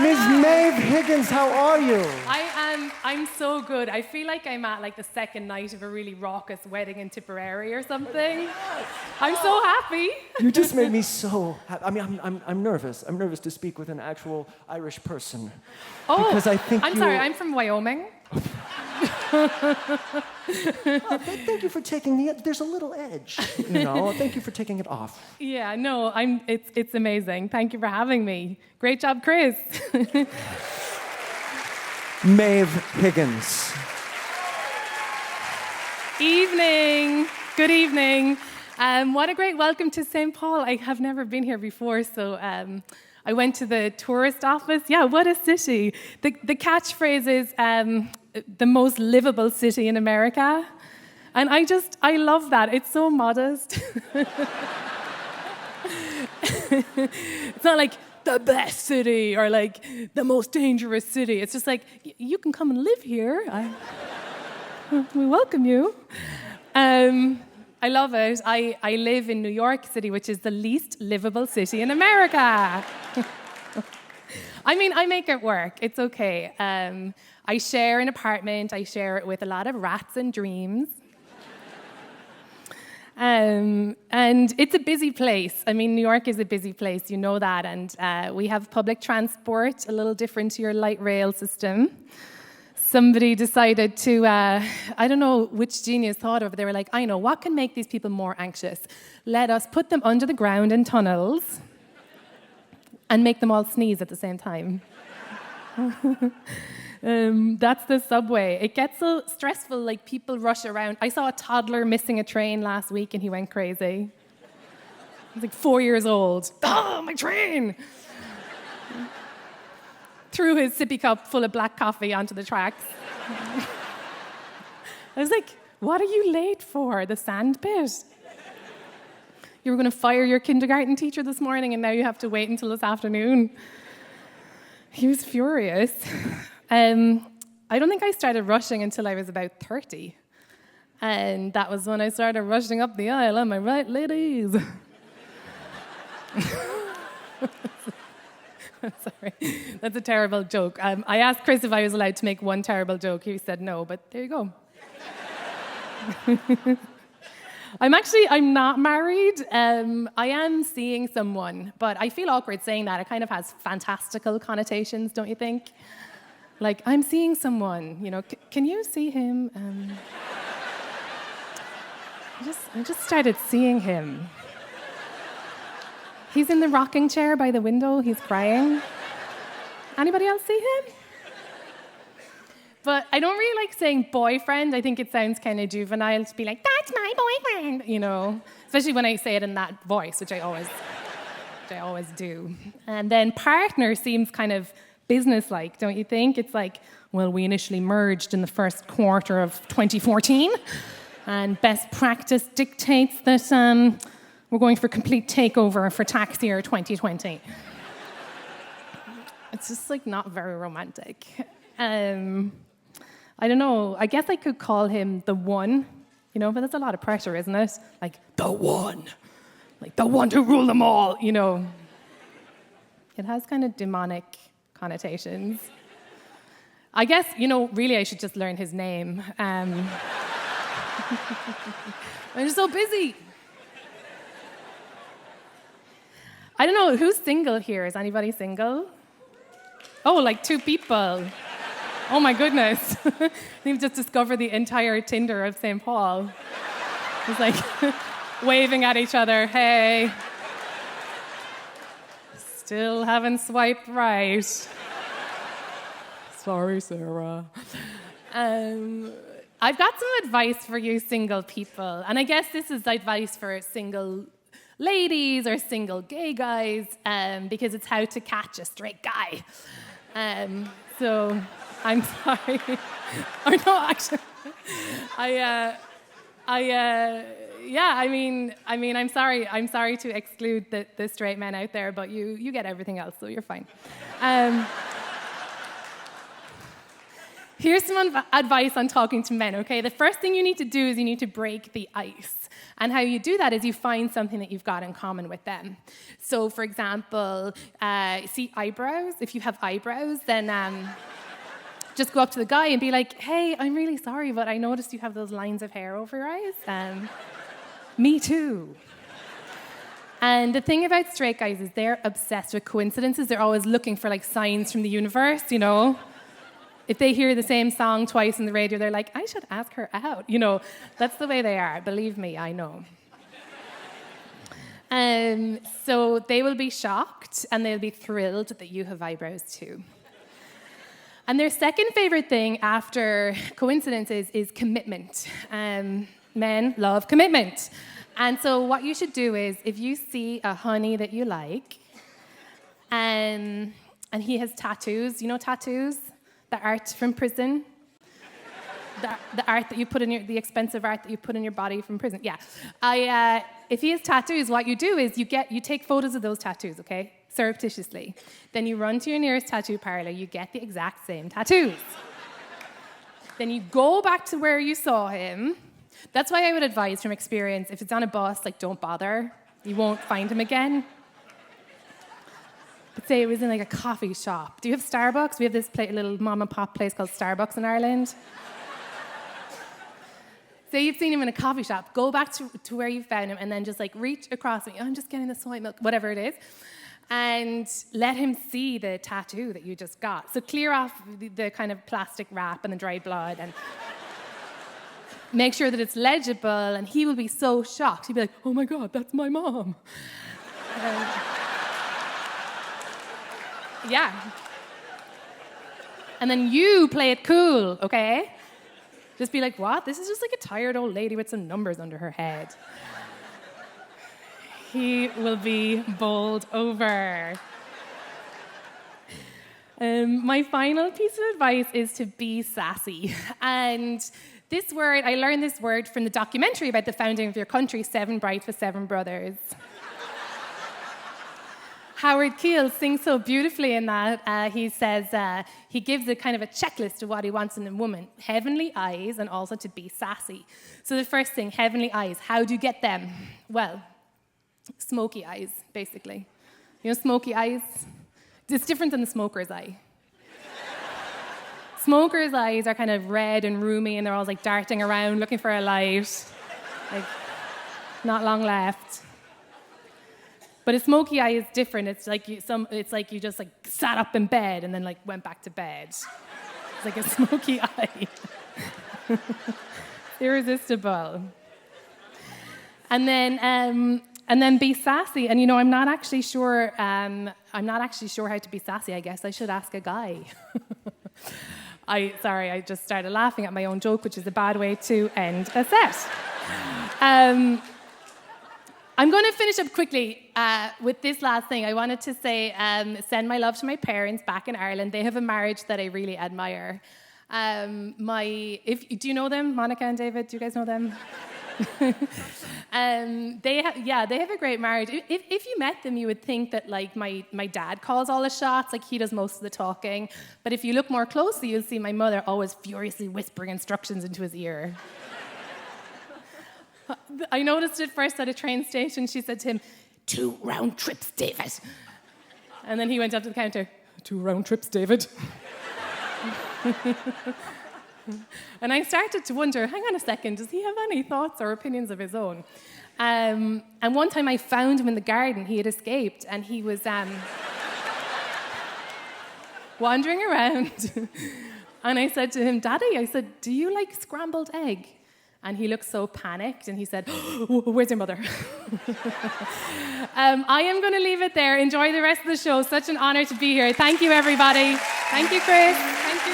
Ms. Maeve Higgins, how are you? I'm so good. I feel like I'm at like the second night of a really raucous wedding in Tipperary or something. I'm so happy. You just made me so happy. I mean, I'm nervous. I'm nervous to speak with an actual Irish person. Oh, because I think I'm sorry, I'm from Wyoming. Thank you for taking there's a little edge, you know. Thank you for taking it off. Yeah, no, it's amazing. Thank you for having me. Great job, Chris. Maeve Higgins. Evening. Good evening. What a great welcome to St. Paul. I have never been here before, so I went to the tourist office. Yeah, what a city. The catchphrase is the most livable city in America. And I love that. It's so modest. It's not like the best city or like the most dangerous city. It's just like, you can come and live here. We welcome you. I love it. I live in New York City, which is the least livable city in America. I mean, I make it work. It's okay. I share an apartment. I share it with a lot of rats and dreams. And it's a busy place. I mean, New York is a busy place, you know that. And we have public transport, a little different to your light rail system. Somebody decided to, I don't know which genius thought of it. They were like, I know, what can make these people more anxious? Let us put them under the ground in tunnels and make them all sneeze at the same time. That's the subway. It gets so stressful, like people rush around. I saw a toddler missing a train last week and he went crazy. He was like 4 years old. Oh, my train! Threw his sippy cup full of black coffee onto the tracks. I was like, what are you late for? The sand pit? You were going to fire your kindergarten teacher this morning and now you have to wait until this afternoon. He was furious. I don't think I started rushing until I was about 30. And that was when I started rushing up the aisle. Am I right, ladies? Sorry, that's a terrible joke. I asked Chris if I was allowed to make one terrible joke. He said no, but there you go. I'm not married. I am seeing someone, but I feel awkward saying that. It kind of has fantastical connotations, don't you think? Like, I'm seeing someone, you know, can you see him? I just started seeing him. He's in the rocking chair by the window, he's crying. Anybody else see him? But I don't really like saying boyfriend. I think it sounds kind of juvenile to be like, that's my boyfriend, you know, especially when I say it in that voice, which I always do. And then partner seems kind of business-like, don't you think? It's like, well, we initially merged in the first quarter of 2014, and best practice dictates that we're going for complete takeover for tax year 2020. It's just like not very romantic. I don't know, I guess I could call him the one, you know, but that's a lot of pressure, isn't it? Like, the one to rule them all, you know. It has kind of demonic connotations. I guess, you know, really I should just learn his name. I'm just so busy. I don't know, who's single here? Is anybody single? Oh, like 2 people. Oh my goodness. You've just discovered the entire Tinder of St. Paul. It's like waving at each other, hey. Still haven't swiped right. Sorry, Sarah. I've got some advice for you single people. And I guess this is advice for single ladies or single gay guys, because it's how to catch a straight guy. So I'm sorry. Or no, actually, I'm sorry. I'm sorry to exclude the straight men out there, but you get everything else, so you're fine. Here's some advice on talking to men, okay? The first thing you need to do is you need to break the ice. And how you do that is you find something that you've got in common with them. So, for example, see eyebrows? If you have eyebrows, then just go up to the guy and be like, hey, I'm really sorry, but I noticed you have those lines of hair over your eyes. Me too. And the thing about straight guys is they're obsessed with coincidences. They're always looking for like signs from the universe, you know? If they hear the same song twice on the radio, they're like, I should ask her out. You know, that's the way they are. Believe me, I know. So they will be shocked and they'll be thrilled that you have eyebrows too. And their second favorite thing after coincidences is commitment. Men love commitment. And so what you should do is, if you see a honey that you like, and he has tattoos, you know tattoos? The art from prison? The art that you put in the expensive art that you put in your body from prison. Yeah. If he has tattoos, what you do is you take photos of those tattoos, okay? Surreptitiously. Then you run to your nearest tattoo parlor, you get the exact same tattoos. Then you go back to where you saw him. That's why I would advise from experience, if it's on a bus, like don't bother. You won't find him again. But say it was in like a coffee shop. Do you have Starbucks? We have this little mom and pop place called Starbucks in Ireland. Say you've seen him in a coffee shop. Go back to where you found him and then just like reach across me. I'm just getting the soy milk, whatever it is. And let him see the tattoo that you just got. So clear off the kind of plastic wrap and the dried blood and make sure that it's legible, and he will be so shocked. He'll be like, oh my God, that's my mom. Yeah. And then you play it cool, okay? Just be like, what? This is just like a tired old lady with some numbers under her head. He will be bowled over. My final piece of advice is to be sassy. And this word, I learned this word from the documentary about the founding of your country, 7 Brides with 7 Brothers. Howard Keel sings so beautifully in that. He says, he gives a kind of a checklist of what he wants in a woman. Heavenly eyes and also to be sassy. So the first thing, heavenly eyes. How do you get them? Well, smoky eyes, basically. You know smoky eyes? It's different than the smoker's eye. Smoker's eyes are kind of red and roomy and they're always like darting around looking for a light. Like, not long left. But a smoky eye is different. It's like you just like sat up in bed and then like went back to bed. It's like a smoky eye. Irresistible. And then be sassy. And you know, I'm not actually sure how to be sassy. I guess I should ask a guy. I just started laughing at my own joke, which is a bad way to end a set. I'm going to finish up quickly with this last thing. I wanted to say, send my love to my parents back in Ireland. They have a marriage that I really admire. Do you know them, Monica and David? Do you guys know them? They have a great marriage. If you met them, you would think that like my dad calls all the shots, like he does most of the talking. But if you look more closely, you'll see my mother always furiously whispering instructions into his ear. I noticed it first at a train station. She said to him, 2 round trips, David. And then he went up to the counter, 2 round trips, David. And I started to wonder, hang on a second, does he have any thoughts or opinions of his own? And one time I found him in the garden. He had escaped, and he was wandering around. And I said to him, Daddy, I said, do you like scrambled egg? And he looked so panicked, and he said, where's your mother? I am going to leave it there. Enjoy the rest of the show. Such an honor to be here. Thank you, everybody. Thank you, Chris. Thank you.